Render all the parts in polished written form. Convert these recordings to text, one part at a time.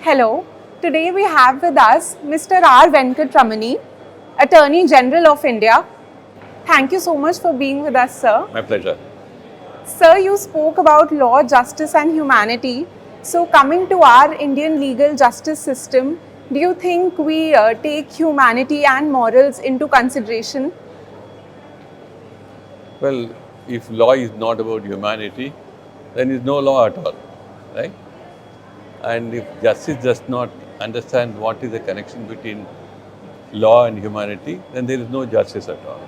Hello, today we have with us Mr. R. Venkatramani, Attorney General of India. Thank you so much for being with us, sir. My pleasure. Sir, you spoke about law, justice and humanity. So coming to our Indian legal justice system, do you think we take humanity and morals into consideration? Well, if law is not about humanity, then there is no law at all, right? And if justice does not understand what is the connection between law and humanity, then there is no justice at all,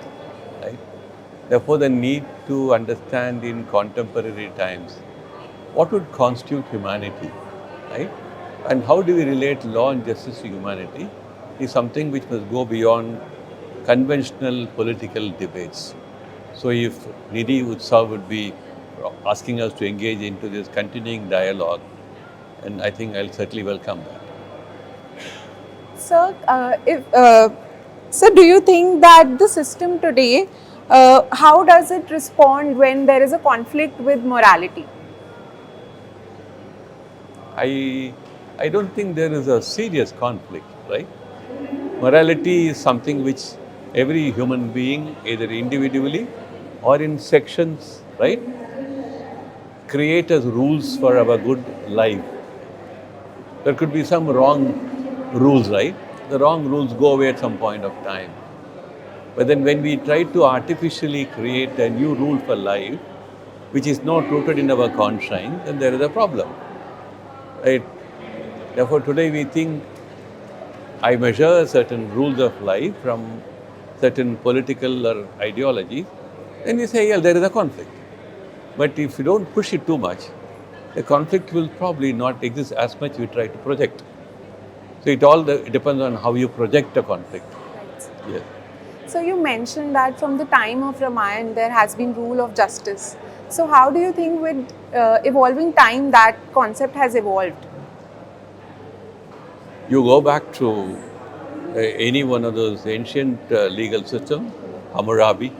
right? Therefore, the need to understand in contemporary times what would constitute humanity, right? And how do we relate law and justice to humanity is something which must go beyond conventional political debates. So if Vidhi Utsav would be asking us to engage into this continuing dialogue, and I think I'll certainly welcome that. Sir, do you think that the system today, how does it respond when there is a conflict with morality? I don't think there is a serious conflict, right? Morality is something which every human being, either individually or in sections, right, create as rules for our good life. There could be some wrong rules, right? The wrong rules go away at some point of time. But then when we try to artificially create a new rule for life, which is not rooted in our conscience, then there is a problem, right? Therefore, today we think I measure certain rules of life from certain political or ideologies, then we say, yeah, there is a conflict. But if you don't push it too much, the conflict will probably not exist as much we try to project. So it depends on how you project a conflict. Right. Yes. So you mentioned that from the time of Ramayana there has been rule of justice. So how do you think with evolving time that concept has evolved? You go back to any one of those ancient legal systems, Hammurabi,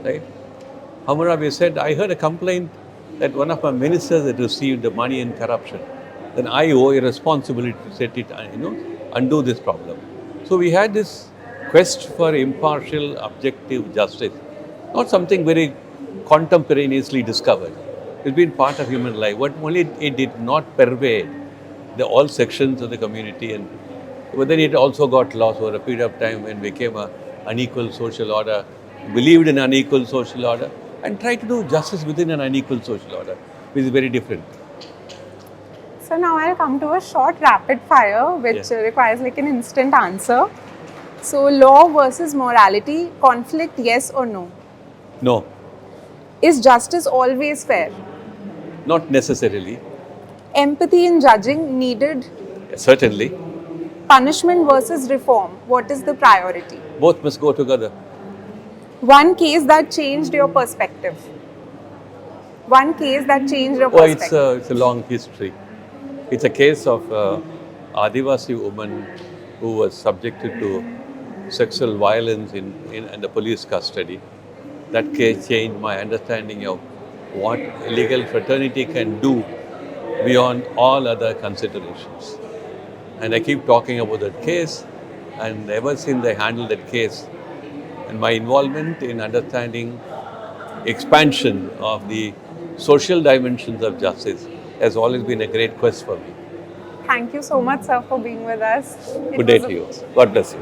right? Hammurabi said, I heard a complaint that one of my ministers had received the money in corruption. Then I owe a responsibility to set it, undo this problem. So we had this quest for impartial, objective justice, not something very contemporaneously discovered. It's been part of human life. What only it did not pervade all sections of the community, but then it also got lost over a period of time when it became an unequal social order, believed in unequal social order, and tried to do justice within an unequal social order, which is very different. So now I'll come to a short rapid fire, which requires like an instant answer. So law versus morality, conflict, yes or no? No. Is justice always fair? Not necessarily. Empathy in judging needed? Certainly. Punishment versus reform, what is the priority? Both must go together. One case that changed your perspective. One case that changed your perspective. It's a long history. It's a case of Adivasi woman who was subjected to sexual violence in the police custody. That case changed my understanding of what legal fraternity can do beyond all other considerations. And I keep talking about that case, and ever since I handled that case, and my involvement in understanding expansion of the social dimensions of justice has always been a great quest for me. Thank you so much, sir, for being with us. Good day to you. God bless you.